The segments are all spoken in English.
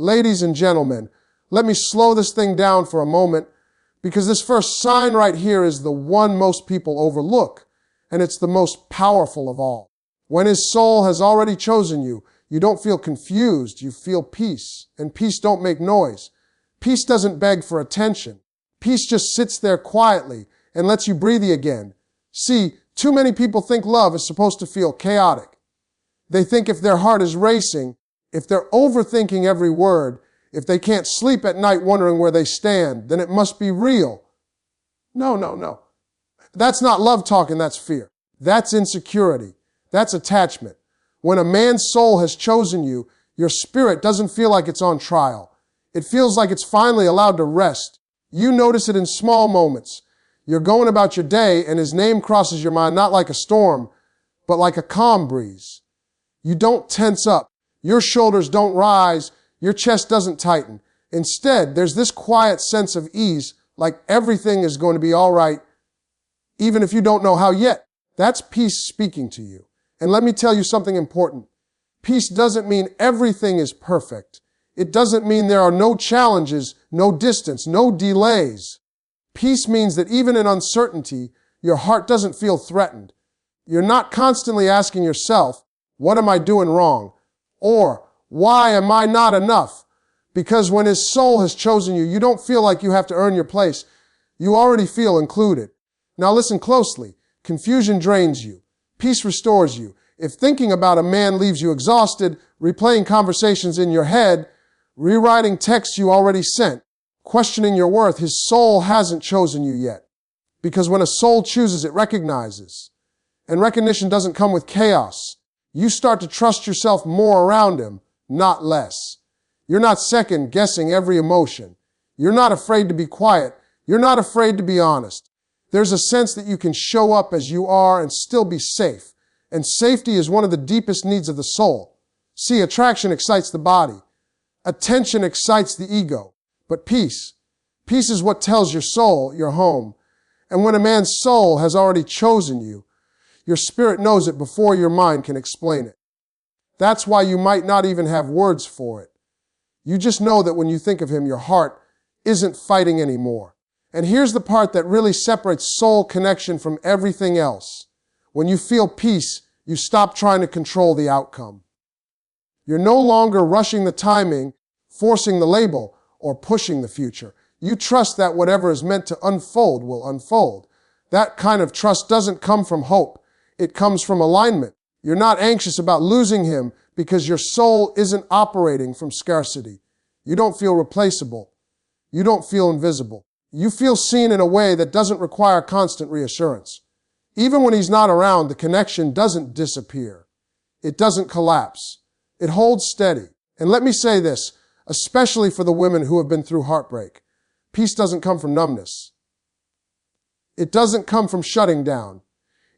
Ladies and gentlemen, let me slow this thing down for a moment because this first sign right here is the one most people overlook, and it's the most powerful of all. When his soul has already chosen you, you don't feel confused, you feel peace. And peace don't make noise. Peace doesn't beg for attention. Peace just sits there quietly and lets you breathe again. See, too many people think love is supposed to feel chaotic. They think if their heart is racing, if they're overthinking every word, if they can't sleep at night wondering where they stand, then it must be real. No. That's not love talking, that's fear. That's insecurity. That's attachment. When a man's soul has chosen you, your spirit doesn't feel like it's on trial. It feels like it's finally allowed to rest. You notice it in small moments. You're going about your day and his name crosses your mind not like a storm, but like a calm breeze. You don't tense up. Your shoulders don't rise. Your chest doesn't tighten. Instead, there's this quiet sense of ease, like everything is going to be all right, even if you don't know how yet. That's peace speaking to you. And let me tell you something important. Peace doesn't mean everything is perfect. It doesn't mean there are no challenges, no distance, no delays. Peace means that even in uncertainty, your heart doesn't feel threatened. You're not constantly asking yourself, what am I doing wrong? Or, why am I not enough? Because when his soul has chosen you, you don't feel like you have to earn your place. You already feel included. Now listen closely. Confusion drains you. Peace restores you. If thinking about a man leaves you exhausted, replaying conversations in your head, rewriting texts you already sent, questioning your worth, his soul hasn't chosen you yet. Because when a soul chooses, it recognizes. And recognition doesn't come with chaos. You start to trust yourself more around him, not less. You're not second guessing every emotion. You're not afraid to be quiet. You're not afraid to be honest. There's a sense that you can show up as you are and still be safe. And safety is one of the deepest needs of the soul. See, attraction excites the body. Attention excites the ego. But peace is what tells your soul you're home. And when a man's soul has already chosen you, your spirit knows it before your mind can explain it. That's why you might not even have words for it. You just know that when you think of him, your heart isn't fighting anymore. And here's the part that really separates soul connection from everything else. When you feel peace, you stop trying to control the outcome. You're no longer rushing the timing, forcing the label, or pushing the future. You trust that whatever is meant to unfold will unfold. That kind of trust doesn't come from hope. It comes from alignment. You're not anxious about losing him because your soul isn't operating from scarcity. You don't feel replaceable. You don't feel invisible. You feel seen in a way that doesn't require constant reassurance. Even when he's not around, the connection doesn't disappear. It doesn't collapse. It holds steady. And let me say this, especially for the women who have been through heartbreak. Peace doesn't come from numbness. It doesn't come from shutting down.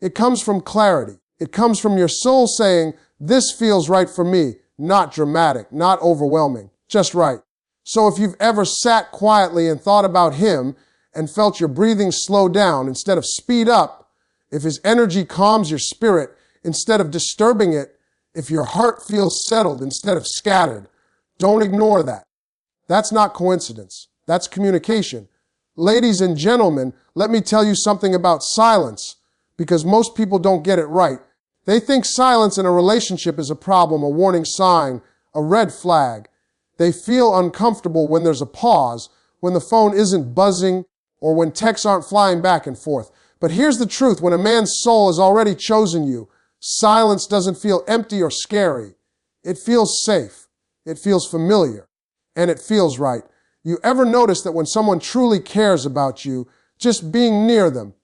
It comes from clarity. It comes from your soul saying, this feels right for me, not dramatic, not overwhelming, just right. So if you've ever sat quietly and thought about him and felt your breathing slow down instead of speed up, if his energy calms your spirit instead of disturbing it, if your heart feels settled instead of scattered, don't ignore that. That's not coincidence. That's communication. Ladies and gentlemen, let me tell you something about silence, because most people don't get it right. They think silence in a relationship is a problem, a warning sign, a red flag. They feel uncomfortable when there's a pause, when the phone isn't buzzing, or when texts aren't flying back and forth. But here's the truth. When a man's soul has already chosen you, silence doesn't feel empty or scary. It feels safe. It feels familiar. And it feels right. You ever notice that when someone truly cares about you, just being near them,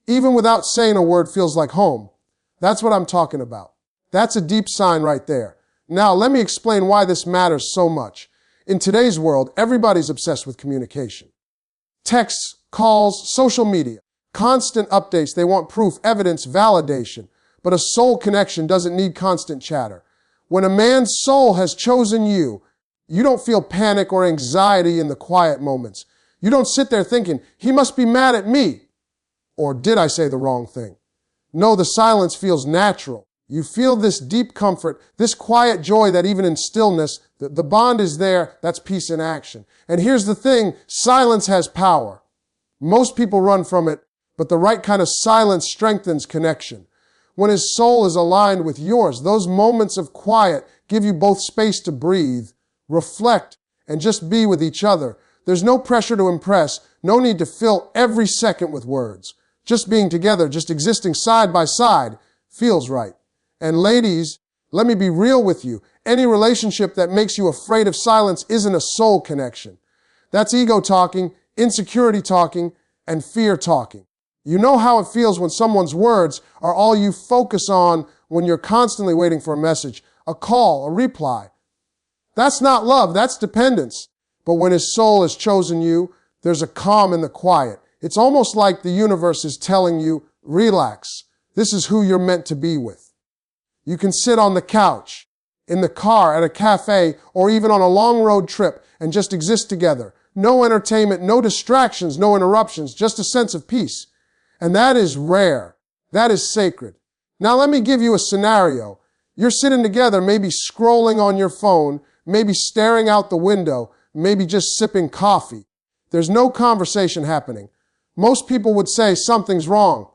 even without saying a word, feels like home? That's what I'm talking about. That's a deep sign right there. Now, let me explain why this matters so much. In today's world, everybody's obsessed with communication. Texts, calls, social media, constant updates. They want proof, evidence, validation. But a soul connection doesn't need constant chatter. When a man's soul has chosen you, you don't feel panic or anxiety in the quiet moments. You don't sit there thinking, he must be mad at me. Or did I say the wrong thing? No, the silence feels natural. You feel this deep comfort, this quiet joy that even in stillness, the bond is there. That's peace in action. And here's the thing, silence has power. Most people run from it, but the right kind of silence strengthens connection. When his soul is aligned with yours, those moments of quiet give you both space to breathe, reflect, and just be with each other. There's no pressure to impress, no need to fill every second with words. Just being together, just existing side by side feels right. And ladies, let me be real with you. Any relationship that makes you afraid of silence isn't a soul connection. That's ego talking, insecurity talking, and fear talking. You know how it feels when someone's words are all you focus on when you're constantly waiting for a message, a call, a reply. That's not love, that's dependence. But when his soul has chosen you, there's a calm in the quiet. It's almost like the universe is telling you, relax. This is who you're meant to be with. You can sit on the couch, in the car, at a cafe, or even on a long road trip and just exist together. No entertainment, no distractions, no interruptions, just a sense of peace. And that is rare. That is sacred. Now let me give you a scenario. You're sitting together, maybe scrolling on your phone, maybe staring out the window, maybe just sipping coffee. There's no conversation happening. Most people would say something's wrong.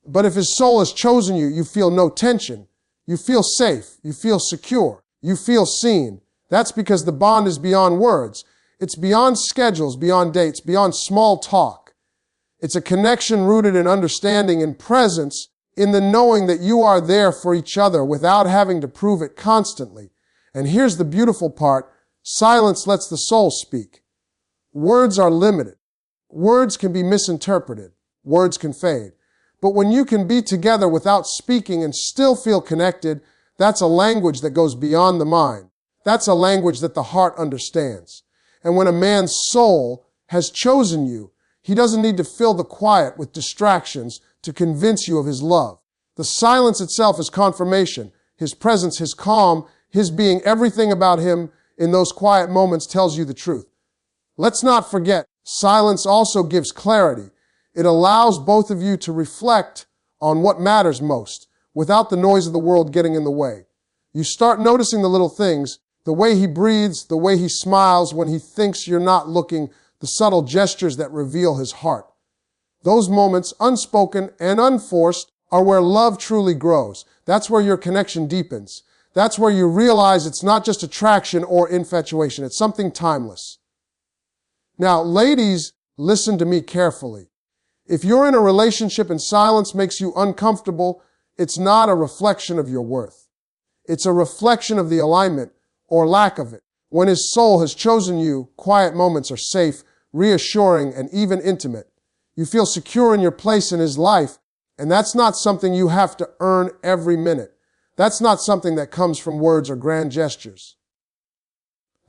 But if his soul has chosen you, you feel no tension. You feel safe. You feel secure. You feel seen. That's because the bond is beyond words. It's beyond schedules, beyond dates, beyond small talk. It's a connection rooted in understanding and presence, in the knowing that you are there for each other without having to prove it constantly. And here's the beautiful part. Silence lets the soul speak. Words are limited. Words can be misinterpreted. Words can fade. But when you can be together without speaking and still feel connected, that's a language that goes beyond the mind. That's a language that the heart understands. And when a man's soul has chosen you, he doesn't need to fill the quiet with distractions to convince you of his love. The silence itself is confirmation. His presence, his calm, his being, everything about him in those quiet moments tells you the truth. Let's not forget, silence also gives clarity. It allows both of you to reflect on what matters most without the noise of the world getting in the way. You start noticing the little things, the way he breathes, the way he smiles when he thinks you're not looking, the subtle gestures that reveal his heart. Those moments, unspoken and unforced, are where love truly grows. That's where your connection deepens. That's where you realize it's not just attraction or infatuation. It's something timeless. Now, ladies, listen to me carefully. If you're in a relationship and silence makes you uncomfortable, it's not a reflection of your worth. It's a reflection of the alignment or lack of it. When his soul has chosen you, quiet moments are safe, reassuring, and even intimate. You feel secure in your place in his life, and that's not something you have to earn every minute. That's not something that comes from words or grand gestures.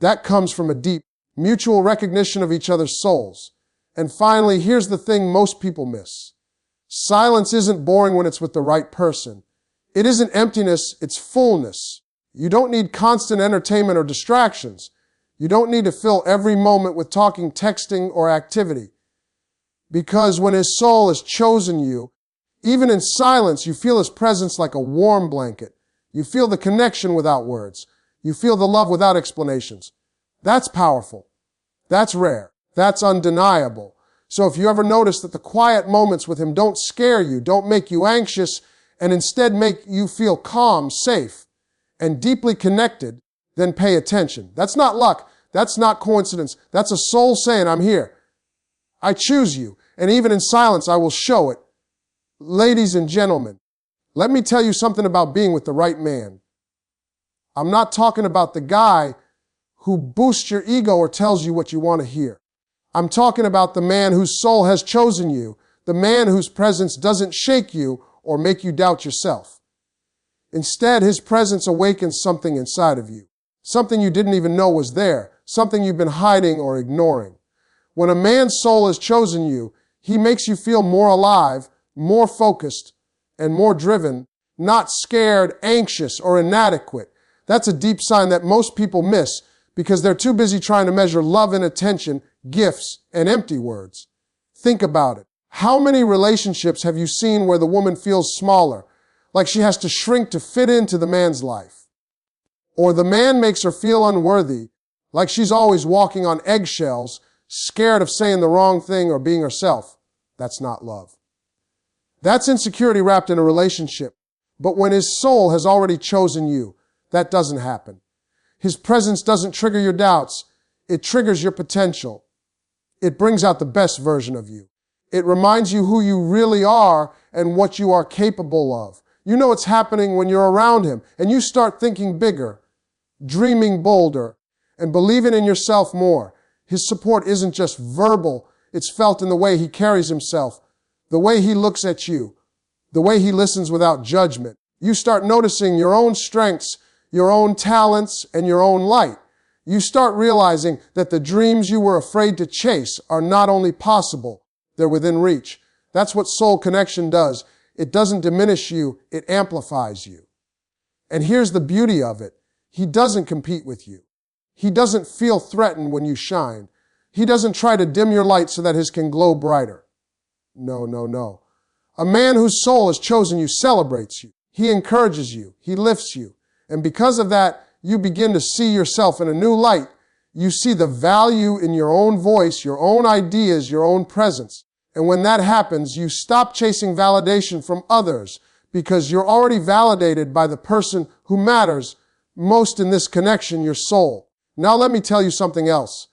That comes from a deep, mutual recognition of each other's souls. And finally, here's the thing most people miss. Silence isn't boring when it's with the right person. It isn't emptiness, it's fullness. You don't need constant entertainment or distractions. You don't need to fill every moment with talking, texting, or activity. Because when his soul has chosen you, even in silence, you feel his presence like a warm blanket. You feel the connection without words. You feel the love without explanations. That's powerful. That's rare. That's undeniable. So if you ever notice that the quiet moments with him don't scare you, don't make you anxious, and instead make you feel calm, safe, and deeply connected, then pay attention. That's not luck. That's not coincidence. That's a soul saying, I'm here. I choose you. And even in silence, I will show it. Ladies and gentlemen, let me tell you something about being with the right man. I'm not talking about the guy who boosts your ego or tells you what you want to hear. I'm talking about the man whose soul has chosen you, the man whose presence doesn't shake you or make you doubt yourself. Instead, his presence awakens something inside of you, something you didn't even know was there, something you've been hiding or ignoring. When a man's soul has chosen you, he makes you feel more alive, more focused, and more driven, not scared, anxious, or inadequate. That's a deep sign that most people miss because they're too busy trying to measure love and attention, gifts, and empty words. Think about it. How many relationships have you seen where the woman feels smaller, like she has to shrink to fit into the man's life. Or the man makes her feel unworthy, like she's always walking on eggshells, scared of saying the wrong thing or being herself. That's not love. That's insecurity wrapped in a relationship. But when his soul has already chosen you, that doesn't happen. His presence doesn't trigger your doubts. It triggers your potential. It brings out the best version of you. It reminds you who you really are and what you are capable of. You know it's happening when you're around him, and you start thinking bigger, dreaming bolder, and believing in yourself more. His support isn't just verbal. It's felt in the way he carries himself, the way he looks at you, the way he listens without judgment. You start noticing your own strengths, your own talents, and your own light. You start realizing that the dreams you were afraid to chase are not only possible, they're within reach. That's what soul connection does. It doesn't diminish you, it amplifies you. And here's the beauty of it. He doesn't compete with you. He doesn't feel threatened when you shine. He doesn't try to dim your light so that his can glow brighter. No, no, no. A man whose soul has chosen you celebrates you. He encourages you. He lifts you. And because of that, you begin to see yourself in a new light. You see the value in your own voice, your own ideas, your own presence. And when that happens, you stop chasing validation from others because you're already validated by the person who matters most in this connection, your soul. Now let me tell you something else.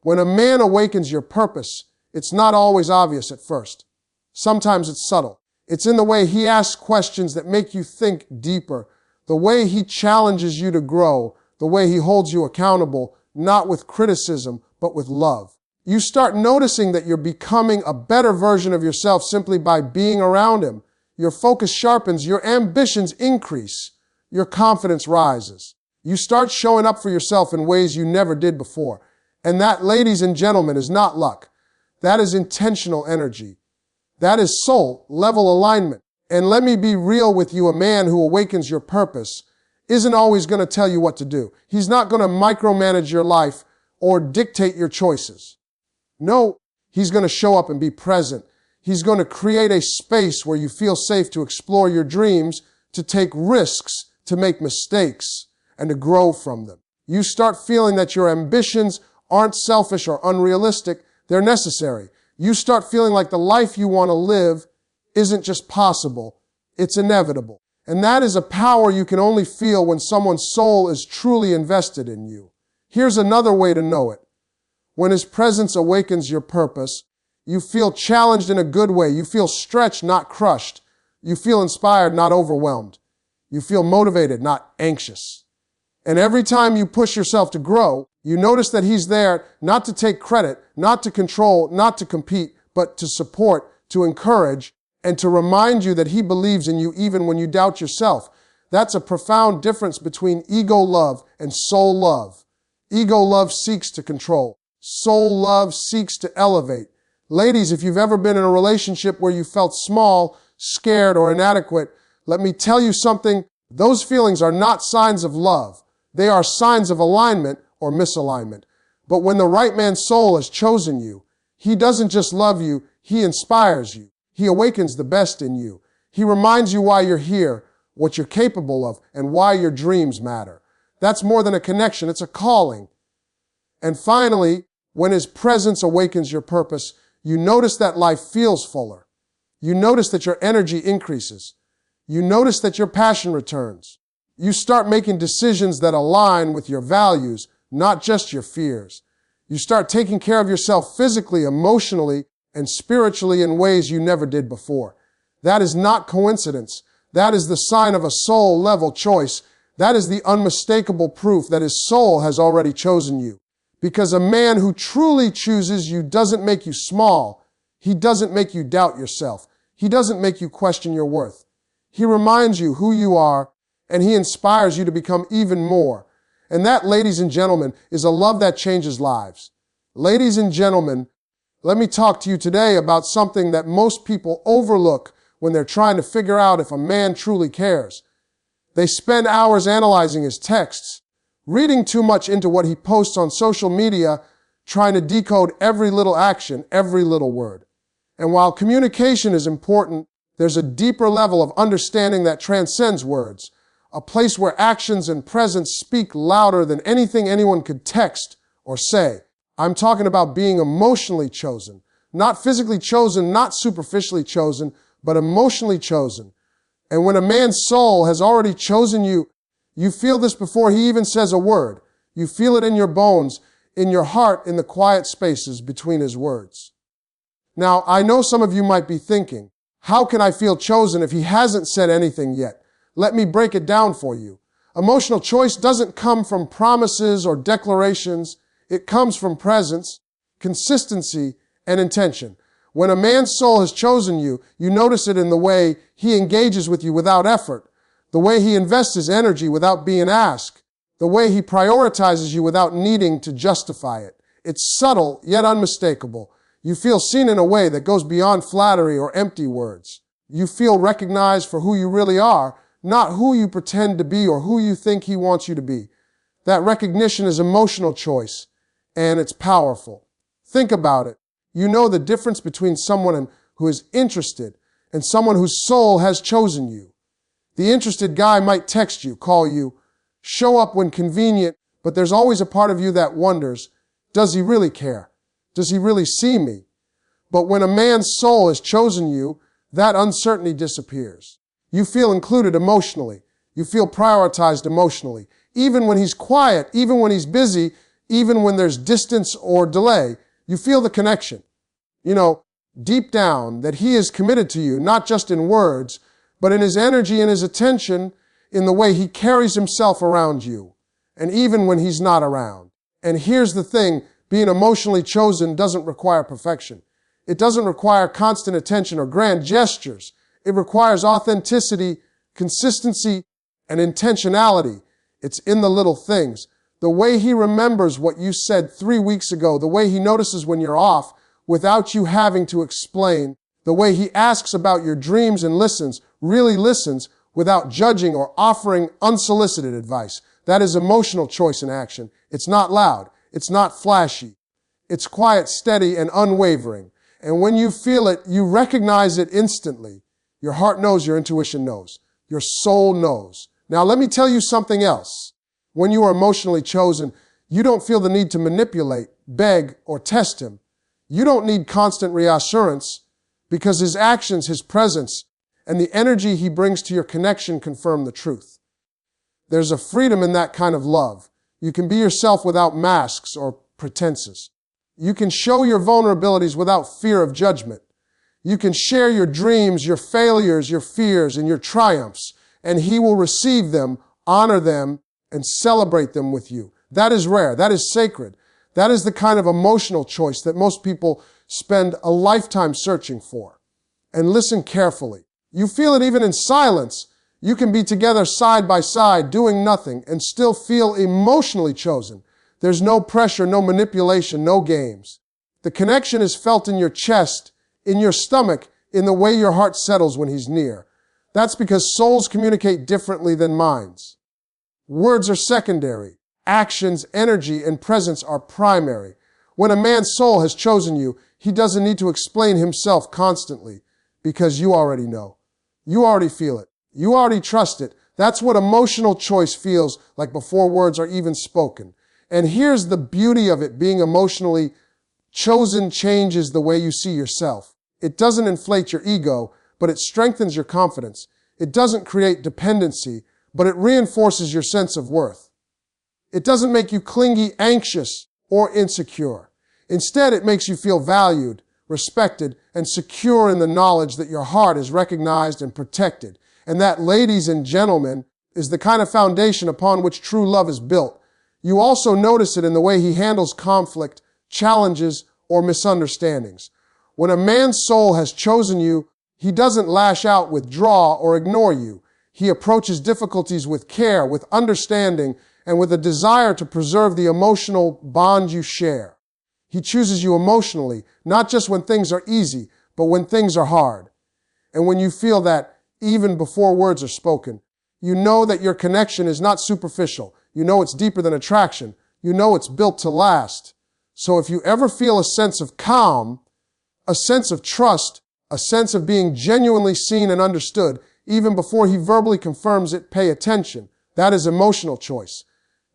When a man awakens your purpose, it's not always obvious at first. Sometimes it's subtle. It's in the way he asks questions that make you think deeper, the way he challenges you to grow, the way he holds you accountable, not with criticism, but with love. You start noticing that you're becoming a better version of yourself simply by being around him. Your focus sharpens, your ambitions increase, your confidence rises. You start showing up for yourself in ways you never did before. And that, ladies and gentlemen, is not luck. That is intentional energy. That is soul level alignment. And let me be real with you, a man who awakens your purpose isn't always going to tell you what to do. He's not going to micromanage your life or dictate your choices. No, he's going to show up and be present. He's going to create a space where you feel safe to explore your dreams, to take risks, to make mistakes, and to grow from them. You start feeling that your ambitions aren't selfish or unrealistic. They're necessary. You start feeling like the life you want to live isn't just possible, it's inevitable. And that is a power you can only feel when someone's soul is truly invested in you. Here's another way to know it. When his presence awakens your purpose, you feel challenged in a good way. You feel stretched, not crushed. You feel inspired, not overwhelmed. You feel motivated, not anxious. And every time you push yourself to grow, you notice that he's there not to take credit, not to control, not to compete, but to support, to encourage, and to remind you that he believes in you even when you doubt yourself. That's a profound difference between ego love and soul love. Ego love seeks to control. Soul love seeks to elevate. Ladies, if you've ever been in a relationship where you felt small, scared, or inadequate, let me tell you something. Those feelings are not signs of love. They are signs of alignment or misalignment. But when the right man's soul has chosen you, he doesn't just love you, he inspires you. He awakens the best in you. He reminds you why you're here, what you're capable of, and why your dreams matter. That's more than a connection, it's a calling. And finally, when his presence awakens your purpose, you notice that life feels fuller. You notice that your energy increases. You notice that your passion returns. You start making decisions that align with your values, not just your fears. You start taking care of yourself physically, emotionally, and spiritually in ways you never did before. That is not coincidence. That is the sign of a soul-level choice. That is the unmistakable proof that his soul has already chosen you. Because a man who truly chooses you doesn't make you small. He doesn't make you doubt yourself. He doesn't make you question your worth. He reminds you who you are, and he inspires you to become even more. And that, ladies and gentlemen, is a love that changes lives. Ladies and gentlemen, let me talk to you today about something that most people overlook when they're trying to figure out if a man truly cares. They spend hours analyzing his texts, reading too much into what he posts on social media, trying to decode every little action, every little word. And while communication is important, There's a deeper level of understanding that transcends words, a place where actions and presence speak louder than anything anyone could text or say. I'm talking about being emotionally chosen, not physically chosen, not superficially chosen, but emotionally chosen. And when a man's soul has already chosen you, you feel this before he even says a word. You feel it in your bones, in your heart, in the quiet spaces between his words. Now, I know some of you might be thinking, how can I feel chosen if he hasn't said anything yet? Let me break it down for you. Emotional choice doesn't come from promises or declarations. It comes from presence, consistency, and intention. When a man's soul has chosen you, you notice it in the way he engages with you without effort, the way he invests his energy without being asked, the way he prioritizes you without needing to justify it. It's subtle, yet unmistakable. You feel seen in a way that goes beyond flattery or empty words. You feel recognized for who you really are, not who you pretend to be or who you think he wants you to be. That recognition is emotional choice, and it's powerful. Think about it. You know the difference between someone who is interested and someone whose soul has chosen you. The interested guy might text you, call you, show up when convenient, but there's always a part of you that wonders, does he really care? Does he really see me? But when a man's soul has chosen you, that uncertainty disappears. You feel included emotionally. You feel prioritized emotionally. Even when he's quiet, even when he's busy, even when there's distance or delay, you feel the connection. You know, deep down, that he is committed to you, not just in words, but in his energy and his attention, in the way he carries himself around you, and even when he's not around. And here's the thing, being emotionally chosen doesn't require perfection. It doesn't require constant attention or grand gestures. It requires authenticity, consistency, and intentionality. It's in the little things. The way he remembers what you said 3 weeks ago, the way he notices when you're off without you having to explain, the way he asks about your dreams and listens, really listens without judging or offering unsolicited advice. That is emotional choice in action. It's not loud. It's not flashy. It's quiet, steady, and unwavering. And when you feel it, you recognize it instantly. Your heart knows, your intuition knows, your soul knows. Now, let me tell you something else. When you are emotionally chosen, you don't feel the need to manipulate, beg, or test him. You don't need constant reassurance because his actions, his presence, and the energy he brings to your connection confirm the truth. There's a freedom in that kind of love. You can be yourself without masks or pretenses. You can show your vulnerabilities without fear of judgment. You can share your dreams, your failures, your fears, and your triumphs, and he will receive them, honor them, and celebrate them with you. That is rare. That is sacred. That is the kind of emotional choice that most people spend a lifetime searching for. And listen carefully. You feel it even in silence. You can be together side by side, doing nothing, and still feel emotionally chosen. There's no pressure, no manipulation, no games. The connection is felt in your chest, in your stomach, in the way your heart settles when he's near. That's because souls communicate differently than minds. Words are secondary. Actions, energy, and presence are primary. When a man's soul has chosen you, he doesn't need to explain himself constantly because you already know. You already feel it. You already trust it. That's what emotional choice feels like before words are even spoken. And here's the beauty of it being emotionally chosen changes the way you see yourself. It doesn't inflate your ego, but it strengthens your confidence. It doesn't create dependency, but it reinforces your sense of worth. It doesn't make you clingy, anxious, or insecure. Instead, it makes you feel valued, respected, and secure in the knowledge that your heart is recognized and protected. And that, ladies and gentlemen, is the kind of foundation upon which true love is built. You also notice it in the way he handles conflict, challenges, or misunderstandings. When a man's soul has chosen you, he doesn't lash out, withdraw, or ignore you. He approaches difficulties with care, with understanding, and with a desire to preserve the emotional bond you share. He chooses you emotionally, not just when things are easy, but when things are hard. And when you feel that, even before words are spoken, you know that your connection is not superficial. You know it's deeper than attraction. You know it's built to last. So if you ever feel a sense of calm, a sense of trust, a sense of being genuinely seen and understood, even before he verbally confirms it. Pay attention. That is emotional choice.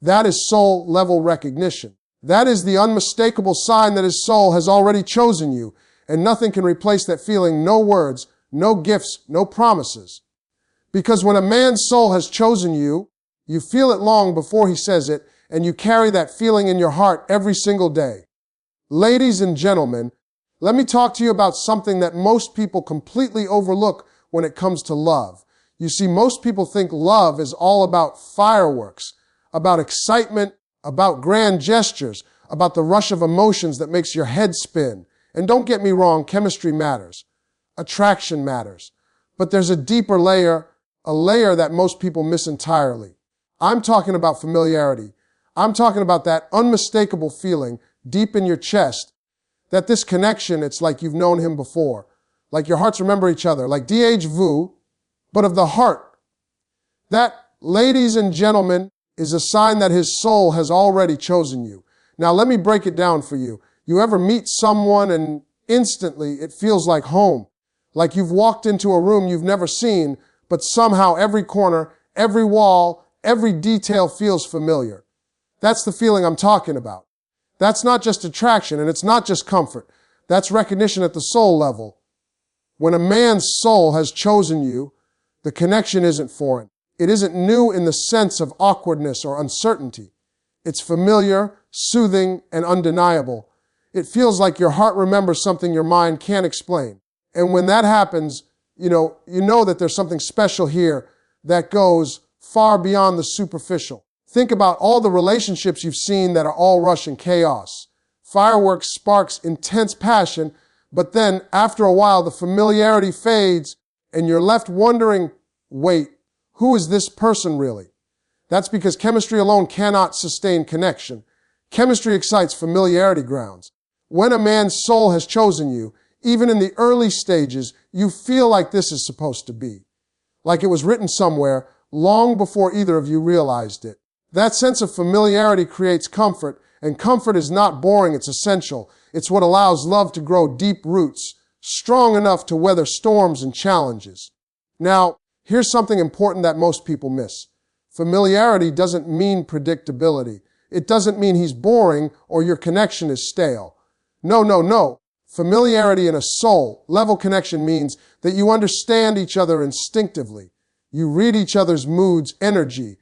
That is soul level recognition. That is the unmistakable sign that his soul has already chosen you, and nothing can replace that feeling. No words, no gifts, no promises. Because when a man's soul has chosen you, you feel it long before he says it, and you carry that feeling in your heart every single day. Ladies and gentlemen, let me talk to you about something that most people completely overlook when it comes to love. You see, most people think love is all about fireworks, about excitement, about grand gestures, about the rush of emotions that makes your head spin. And don't get me wrong, chemistry matters. Attraction matters. But there's a deeper layer, a layer that most people miss entirely. I'm talking about familiarity. I'm talking about that unmistakable feeling deep in your chest that this connection, it's like you've known him before, like your hearts remember each other, like déjà vu, but of the heart. That, ladies and gentlemen, is a sign that his soul has already chosen you. Now, let me break it down for you. You ever meet someone and instantly it feels like home, like you've walked into a room you've never seen, but somehow every corner, every wall, every detail feels familiar. That's the feeling I'm talking about. That's not just attraction, and it's not just comfort. That's recognition at the soul level. When a man's soul has chosen you, the connection isn't foreign. It isn't new in the sense of awkwardness or uncertainty. It's familiar, soothing, and undeniable. It feels like your heart remembers something your mind can't explain. And when that happens, you know that there's something special here that goes far beyond the superficial. Think about all the relationships you've seen that are all rush and chaos. Fireworks sparks intense passion, but then after a while the familiarity fades and you're left wondering, wait, who is this person really? That's because chemistry alone cannot sustain connection. Chemistry excites familiarity grounds. When a man's soul has chosen you, even in the early stages, you feel like this is supposed to be. Like it was written somewhere long before either of you realized it. That sense of familiarity creates comfort, and comfort is not boring, it's essential. It's what allows love to grow deep roots, strong enough to weather storms and challenges. Now, here's something important that most people miss. Familiarity doesn't mean predictability. It doesn't mean he's boring or your connection is stale. No. Familiarity in a soul-level connection means that you understand each other instinctively. You read each other's moods, energy,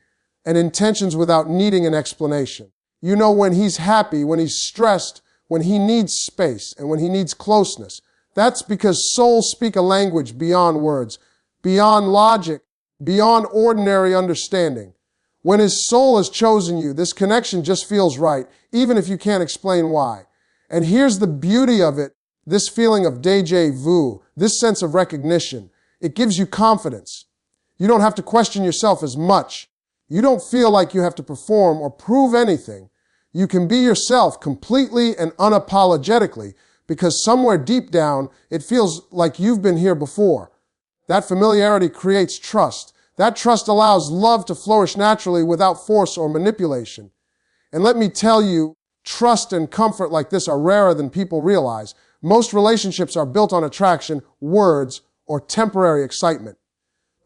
and intentions without needing an explanation. You know when he's happy, when he's stressed, when he needs space, and when he needs closeness. That's because souls speak a language beyond words, beyond logic, beyond ordinary understanding. When his soul has chosen you, this connection just feels right, even if you can't explain why. And here's the beauty of it, this feeling of déjà vu, this sense of recognition. It gives you confidence. You don't have to question yourself as much. You don't feel like you have to perform or prove anything. You can be yourself completely and unapologetically because somewhere deep down, it feels like you've been here before. That familiarity creates trust. That trust allows love to flourish naturally without force or manipulation. And let me tell you, trust and comfort like this are rarer than people realize. Most relationships are built on attraction, words, or temporary excitement.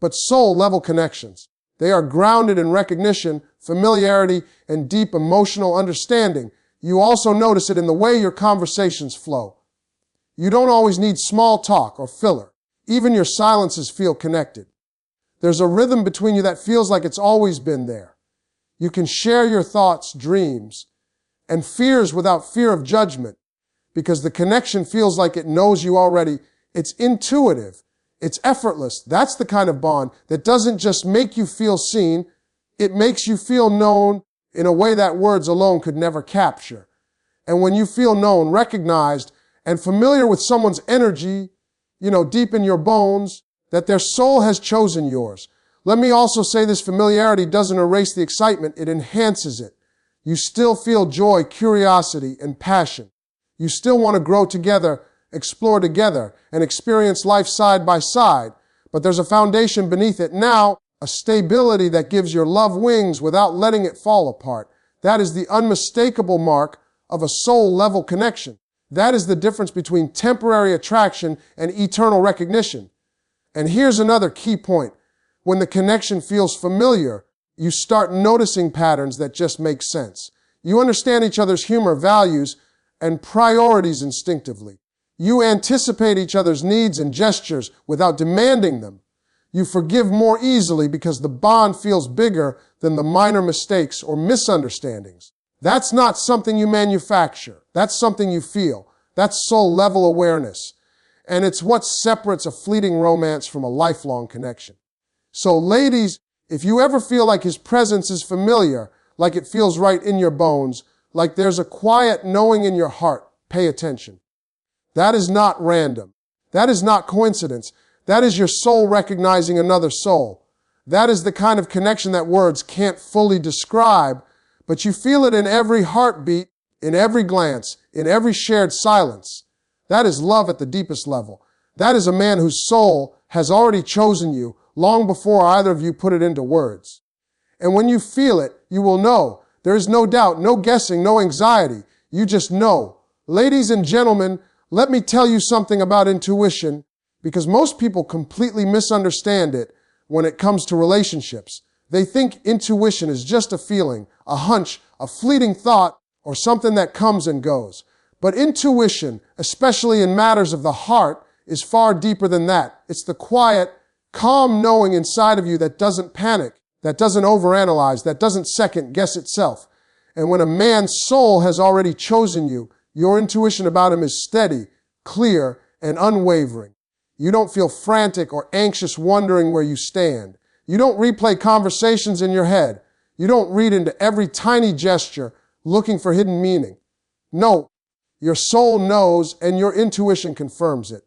But soul-level connections, they are grounded in recognition, familiarity, and deep emotional understanding. You also notice it in the way your conversations flow. You don't always need small talk or filler. Even your silences feel connected. There's a rhythm between you that feels like it's always been there. You can share your thoughts, dreams, and fears without fear of judgment because the connection feels like it knows you already. It's intuitive. It's effortless. That's the kind of bond that doesn't just make you feel seen. It makes you feel known in a way that words alone could never capture. And when you feel known, recognized, and familiar with someone's energy, deep in your bones, that their soul has chosen yours. Let me also say this familiarity doesn't erase the excitement, it enhances it. You still feel joy, curiosity, and passion. You still want to grow together, explore together, and experience life side by side. But there's a foundation beneath it now, a stability that gives your love wings without letting it fall apart. That is the unmistakable mark of a soul-level connection. That is the difference between temporary attraction and eternal recognition. And here's another key point. When the connection feels familiar, you start noticing patterns that just make sense. You understand each other's humor, values, and priorities instinctively. You anticipate each other's needs and gestures without demanding them. You forgive more easily because the bond feels bigger than the minor mistakes or misunderstandings. That's not something you manufacture. That's something you feel. That's soul-level awareness. And it's what separates a fleeting romance from a lifelong connection. So ladies, if you ever feel like his presence is familiar, like it feels right in your bones, like there's a quiet knowing in your heart, pay attention. That is not random. That is not coincidence. That is your soul recognizing another soul. That is the kind of connection that words can't fully describe, but you feel it in every heartbeat, in every glance, in every shared silence. That is love at the deepest level. That is a man whose soul has already chosen you long before either of you put it into words. And when you feel it, you will know. There is no doubt, no guessing, no anxiety. You just know. Ladies and gentlemen, let me tell you something about intuition, because most people completely misunderstand it when it comes to relationships. They think intuition is just a feeling, a hunch, a fleeting thought, or something that comes and goes. But intuition, especially in matters of the heart, is far deeper than that. It's the quiet, calm knowing inside of you that doesn't panic, that doesn't overanalyze, that doesn't second guess itself. And when a man's soul has already chosen you, your intuition about him is steady, clear, and unwavering. You don't feel frantic or anxious wondering where you stand. You don't replay conversations in your head. You don't read into every tiny gesture looking for hidden meaning. No, your soul knows and your intuition confirms it.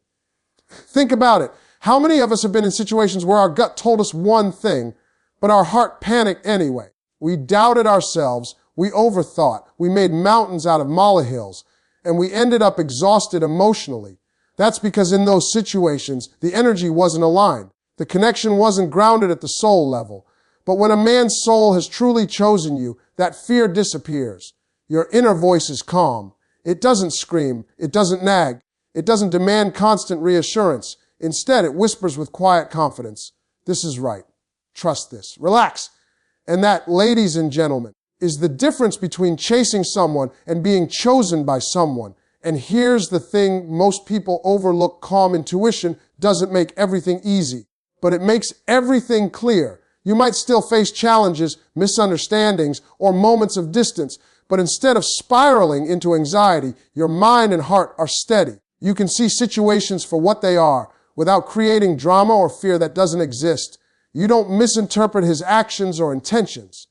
Think about it. How many of us have been in situations where our gut told us one thing, but our heart panicked anyway? We doubted ourselves, we overthought, we made mountains out of molehills, and we ended up exhausted emotionally. That's because in those situations, the energy wasn't aligned. The connection wasn't grounded at the soul level. But when a man's soul has truly chosen you, that fear disappears. Your inner voice is calm. It doesn't scream. It doesn't nag. It doesn't demand constant reassurance. Instead, it whispers with quiet confidence, "This is right. Trust this. Relax." And that, ladies and gentlemen, is the difference between chasing someone and being chosen by someone. And here's the thing most people overlook: calm intuition doesn't make everything easy, but it makes everything clear. You might still face challenges, misunderstandings, or moments of distance, but instead of spiraling into anxiety, your mind and heart are steady. You can see situations for what they are without creating drama or fear that doesn't exist. You don't misinterpret his actions or intentions.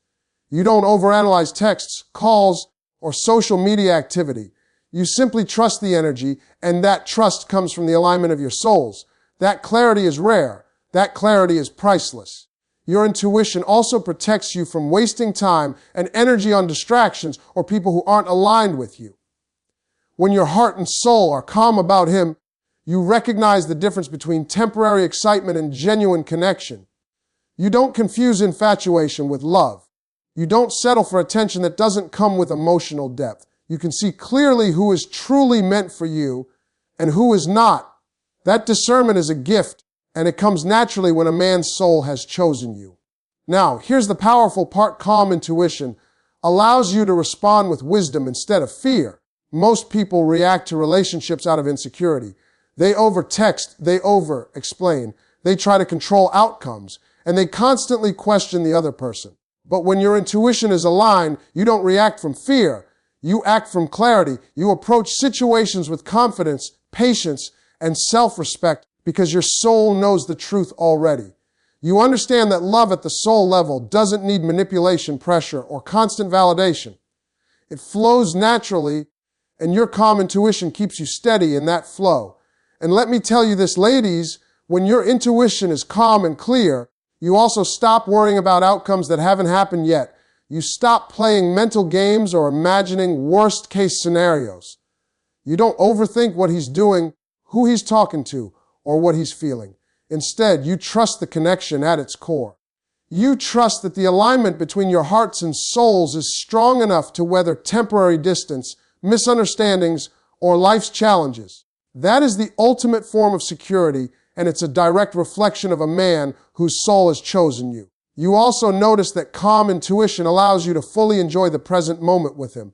You don't overanalyze texts, calls, or social media activity. You simply trust the energy, and that trust comes from the alignment of your souls. That clarity is rare. That clarity is priceless. Your intuition also protects you from wasting time and energy on distractions or people who aren't aligned with you. When your heart and soul are calm about him, you recognize the difference between temporary excitement and genuine connection. You don't confuse infatuation with love. You don't settle for attention that doesn't come with emotional depth. You can see clearly who is truly meant for you and who is not. That discernment is a gift, and it comes naturally when a man's soul has chosen you. Now, here's the powerful part: calm intuition allows you to respond with wisdom instead of fear. Most people react to relationships out of insecurity. They overtext, they over-explain, they try to control outcomes, and they constantly question the other person. But when your intuition is aligned, you don't react from fear. You act from clarity. You approach situations with confidence, patience, and self-respect because your soul knows the truth already. You understand that love at the soul level doesn't need manipulation, pressure, or constant validation. It flows naturally, and your calm intuition keeps you steady in that flow. And let me tell you this, ladies, when your intuition is calm and clear, you also stop worrying about outcomes that haven't happened yet. You stop playing mental games or imagining worst-case scenarios. You don't overthink what he's doing, who he's talking to, or what he's feeling. Instead, you trust the connection at its core. You trust that the alignment between your hearts and souls is strong enough to weather temporary distance, misunderstandings, or life's challenges. That is the ultimate form of security, and it's a direct reflection of a man whose soul has chosen you. You also notice that calm intuition allows you to fully enjoy the present moment with him.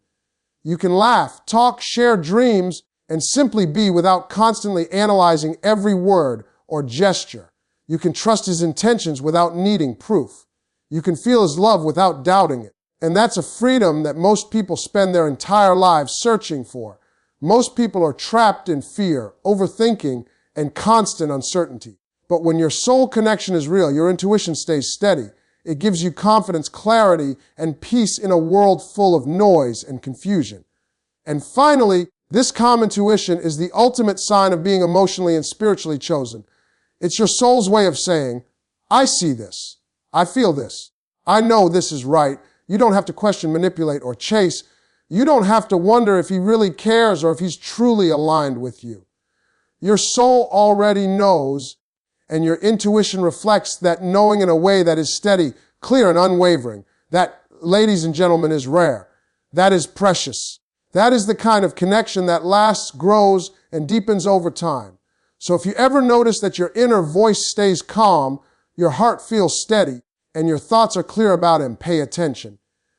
You can laugh, talk, share dreams, and simply be without constantly analyzing every word or gesture. You can trust his intentions without needing proof. You can feel his love without doubting it. And that's a freedom that most people spend their entire lives searching for. Most people are trapped in fear, overthinking, and constant uncertainty. But when your soul connection is real, your intuition stays steady. It gives you confidence, clarity, and peace in a world full of noise and confusion. And finally, this calm intuition is the ultimate sign of being emotionally and spiritually chosen. It's your soul's way of saying, I see this. I feel this. I know this is right. You don't have to question, manipulate, or chase. You don't have to wonder if he really cares or if he's truly aligned with you. Your soul already knows, and your intuition reflects that knowing in a way that is steady, clear, and unwavering. That, ladies and gentlemen, is rare. That is precious. That is the kind of connection that lasts, grows, and deepens over time. So if you ever notice that your inner voice stays calm, your heart feels steady, and your thoughts are clear about him, pay attention.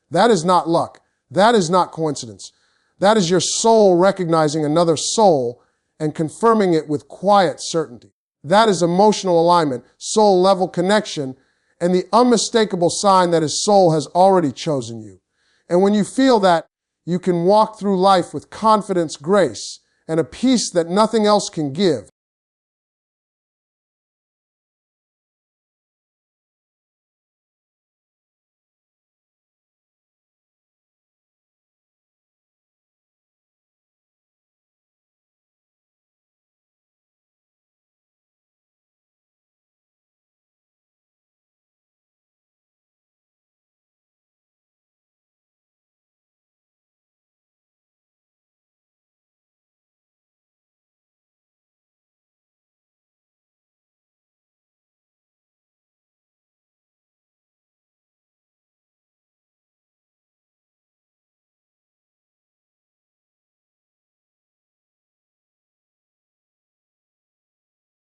That is not luck. That is not coincidence. That is your soul recognizing another soul and confirming it with quiet certainty. That is emotional alignment, soul-level connection, and the unmistakable sign that his soul has already chosen you. And when you feel that, you can walk through life with confidence, grace, and a peace that nothing else can give.